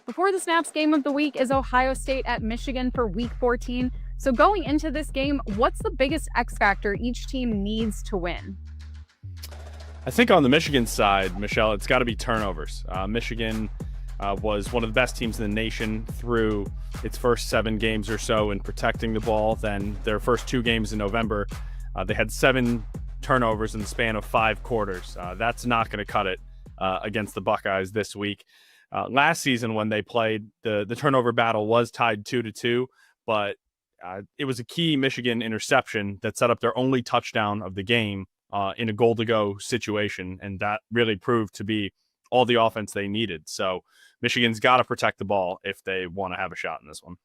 Before the Snaps game of the week is Ohio State at Michigan for week 14. So going into this game, what's the biggest X factor each team needs to win? I think on the Michigan side, Michelle, it's got to be turnovers. Michigan was one of the best teams in the nation through its first 7 games or so in protecting the ball. Then their first 2 games in November, they had 7 turnovers in the span of 5 quarters. That's not going to cut it against the Buckeyes this week. Last season when they played, the turnover battle was tied 2-2, but it was a key Michigan interception that set up their only touchdown of the game in a goal-to-go situation, and that really proved to be all the offense they needed. So Michigan's got to protect the ball if they want to have a shot in this one.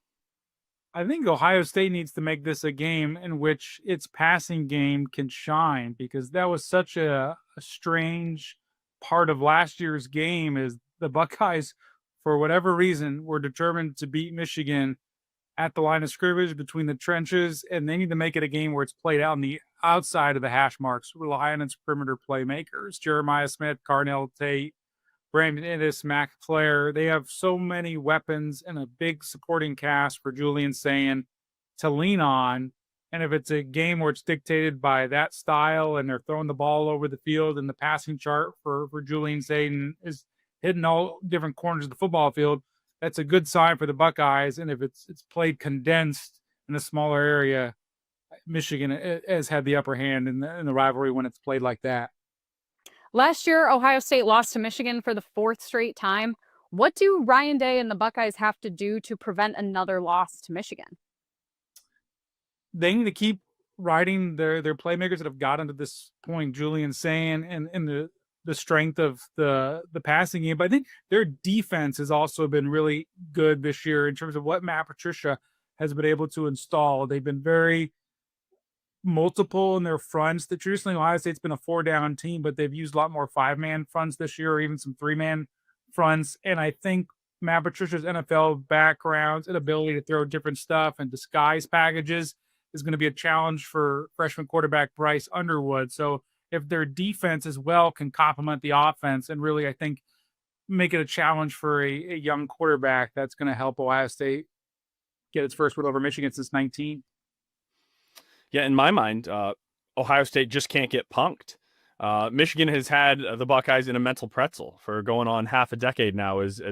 I think Ohio State needs to make this a game in which its passing game can shine, because that was such a strange part of last year's game. Is the Buckeyes, for whatever reason, were determined to beat Michigan at the line of scrimmage between the trenches, and they need to make it a game where it's played out on the outside of the hash marks, rely on its perimeter playmakers. Jeremiah Smith, Carnell Tate, Brandon Innis, Mac Flair. They have so many weapons and a big supporting cast for Julian Sayin to lean on. And if it's a game where it's dictated by that style and they're throwing the ball over the field and the passing chart for Julian Sayin is hitting all different corners of the football field, that's a good sign for the Buckeyes. And if it's played condensed in a smaller area, Michigan has had the upper hand in the rivalry when it's played like that. Last year, Ohio State lost to Michigan for the 4th straight time. What do Ryan Day and the Buckeyes have to do to prevent another loss to Michigan? They need to keep riding their playmakers that have gotten to this point, Julian Sayin, and the strength of the passing game. But I think their defense has also been really good this year in terms of what Matt Patricia has been able to install. They've been very multiple in their fronts. That traditionally Ohio State's been a 4-down team, but they've used a lot more 5-man fronts this year, or even some 3-man fronts. And I think Matt Patricia's NFL background and ability to throw different stuff and disguise packages is going to be a challenge for freshman quarterback Bryce Underwood. So if their defense as well can complement the offense and really, I think, make it a challenge for a young quarterback, that's going to help Ohio State get its first win over Michigan since 19. Yeah, in my mind, Ohio State just can't get punked. Michigan has had the Buckeyes in a mental pretzel for going on half a decade now, as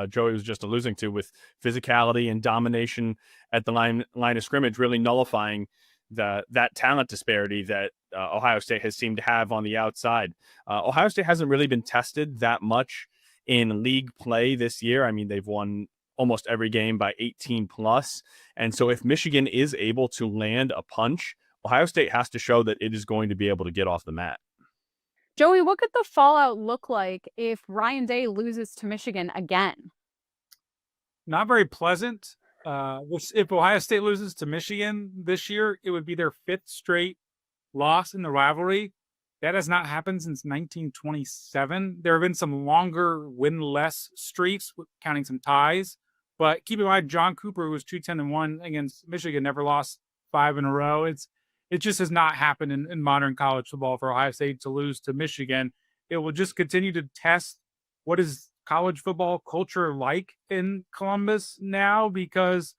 Joey was just alluding to, with physicality and domination at the line of scrimmage, really nullifying that talent disparity that Ohio State has seemed to have on the outside. Ohio State hasn't really been tested that much in league play this year. I mean, they've won almost every game by 18 plus. And so if Michigan is able to land a punch, Ohio State has to show that it is going to be able to get off the mat. Joey, what could the fallout look like if Ryan Day loses to Michigan again? Not very pleasant. If Ohio State loses to Michigan this year, it would be their 5th straight loss in the rivalry. That has not happened since 1927. There have been some longer win-less streaks, counting some ties. But keep in mind, John Cooper, who was 2-10-1 against Michigan, never lost 5 in a row. It just has not happened in modern college football for Ohio State to lose to Michigan. It will just continue to test what is college football culture like in Columbus now, because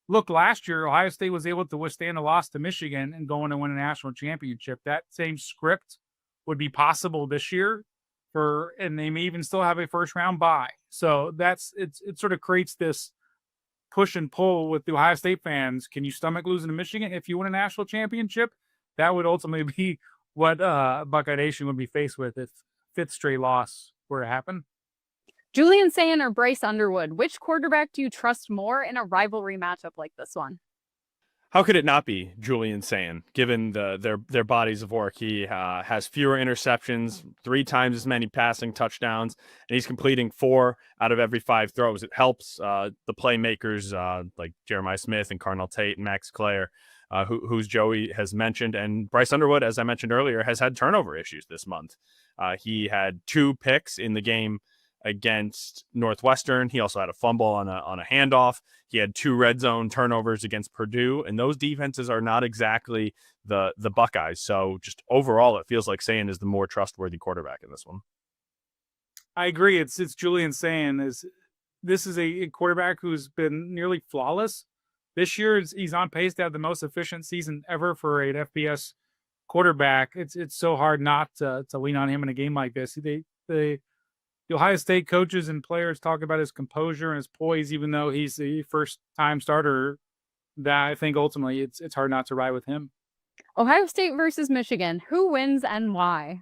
look, last year, Ohio State was able to withstand a loss to Michigan and go on to win a national championship. That same script would be possible this year, and they may even still have a first round bye. So it sort of creates this push and pull with the Ohio State fans. Can you stomach losing to Michigan if you win a national championship? That would ultimately be what Buckeye Nation would be faced with if 5th straight loss were to happen. Julian Sayin or Bryce Underwood, which quarterback do you trust more in a rivalry matchup like this one? How could it not be Julian Sayin, given their bodies of work? He has fewer interceptions, 3 times as many passing touchdowns, and he's completing 4 out of every 5 throws. It helps the playmakers like Jeremiah Smith and Carnell Tate and Max Clare, who's Joey has mentioned. And Bryce Underwood, as I mentioned earlier, has had turnover issues this month. He had 2 picks in the game against Northwestern. He also had a fumble on a handoff. He had 2 red zone turnovers against Purdue, and those defenses are not exactly the Buckeyes. So just overall, it feels like Sayin is the more trustworthy quarterback in this one. I agree. It's Julian Sayin. this is a quarterback who's been nearly flawless. This year, he's on pace to have the most efficient season ever for an FBS quarterback. It's so hard not to lean on him in a game like this. The Ohio State coaches and players talk about his composure and his poise, even though he's the first time starter. That I think ultimately it's hard not to ride with him. Ohio State versus Michigan. Who wins and why?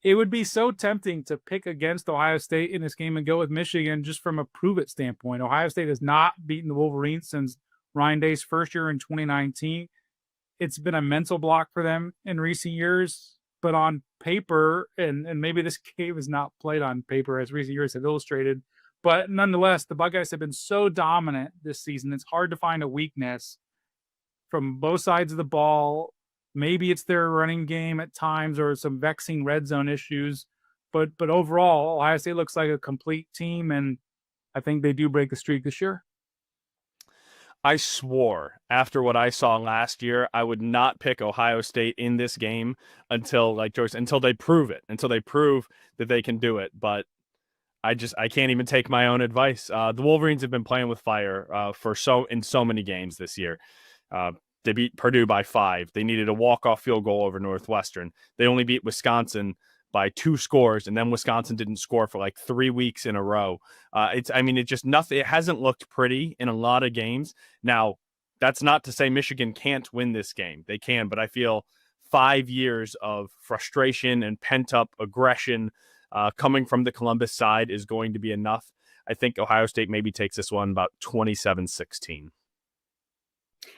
It would be so tempting to pick against Ohio State in this game and go with Michigan just from a prove it standpoint. Ohio State has not beaten the Wolverines since Ryan Day's first year in 2019. It's been a mental block for them in recent years, but on paper, and maybe this game is not played on paper as recent years have illustrated, but nonetheless, the Buckeyes have been so dominant this season. It's hard to find a weakness from both sides of the ball. Maybe it's their running game at times or some vexing red zone issues. But overall, Ohio State looks like a complete team, and I think they do break the streak this year. I swore after what I saw last year, I would not pick Ohio State in this game until, like George, until they prove it, until they prove that they can do it. But I can't even take my own advice. The Wolverines have been playing with fire in so many games this year. They beat Purdue by 5. They needed a walk-off field goal over Northwestern. They only beat Wisconsin by 2 scores, and then Wisconsin didn't score for like 3 weeks in a row. It hasn't looked pretty in a lot of games. Now, that's not to say Michigan can't win this game. They can, but I feel 5 years of frustration and pent-up aggression coming from the Columbus side is going to be enough. I think Ohio State maybe takes this one about 27-16.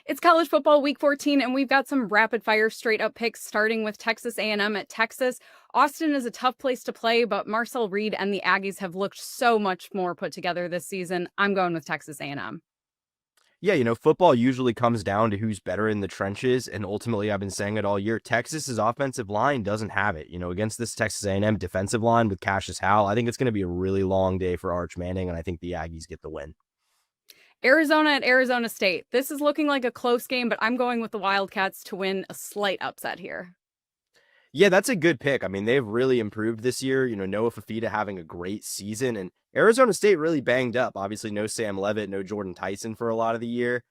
It's college football week 14, and we've got some rapid fire straight up picks starting with Texas A&M at Texas. Austin is a tough place to play, but Marcel Reed and the Aggies have looked so much more put together this season. I'm going with Texas A&M. Yeah, football usually comes down to who's better in the trenches, and ultimately, I've been saying it all year, Texas's offensive line doesn't have it. Against this Texas A&M defensive line with Cassius Howell, I think it's going to be a really long day for Arch Manning, and I think the Aggies get the win. Arizona at Arizona State. This is looking like a close game, but I'm going with the Wildcats to win a slight upset here. Yeah, that's a good pick. I mean, they've really improved this year. Noah Fafita having a great season, and Arizona State really banged up. Obviously, no Sam Levitt, no Jordan Tyson for a lot of the year,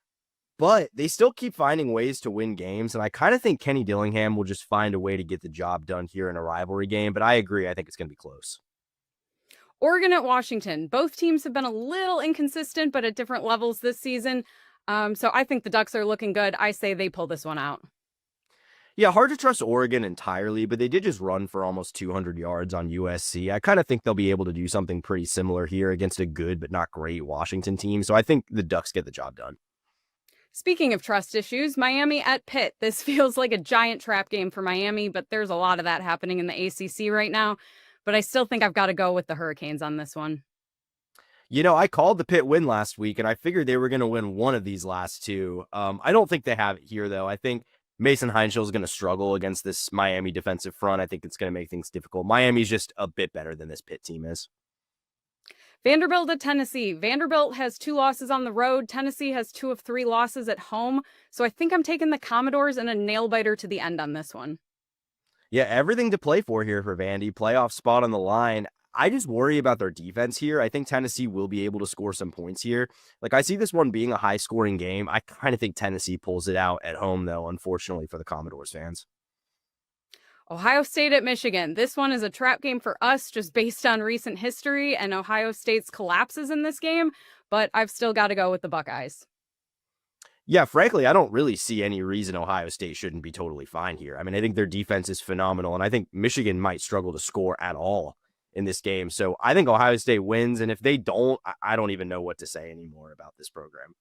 but they still keep finding ways to win games, and I kind of think Kenny Dillingham will just find a way to get the job done here in a rivalry game, but I agree. I think it's going to be close. Oregon at Washington. Both teams have been a little inconsistent, but at different levels this season. So I think the Ducks are looking good. I say they pull this one out. Yeah, hard to trust Oregon entirely, but they did just run for almost 200 yards on USC. I kind of think they'll be able to do something pretty similar here against a good but not great Washington team. So I think the Ducks get the job done. Speaking of trust issues, Miami at Pitt. This feels like a giant trap game for Miami, but there's a lot of that happening in the ACC right now. But I still think I've got to go with the Hurricanes on this one. I called the Pitt win last week, and I figured they were going to win one of these last two. I don't think they have it here, though. I think Mason Heinschel is going to struggle against this Miami defensive front. I think it's going to make things difficult. Miami's just a bit better than this Pitt team is. Vanderbilt at Tennessee. Vanderbilt has 2 losses on the road. Tennessee has 2 of 3 losses at home. So I think I'm taking the Commodores and a nail-biter to the end on this one. Yeah, everything to play for here for Vandy. Playoff spot on the line. I just worry about their defense here. I think Tennessee will be able to score some points here. I see this one being a high-scoring game. I kind of think Tennessee pulls it out at home, though, unfortunately for the Commodores fans. Ohio State at Michigan. This one is a trap game for us just based on recent history and Ohio State's collapses in this game, but I've still got to go with the Buckeyes. Yeah, frankly, I don't really see any reason Ohio State shouldn't be totally fine here. I mean, I think their defense is phenomenal, and I think Michigan might struggle to score at all in this game. So I think Ohio State wins, and if they don't, I don't even know what to say anymore about this program.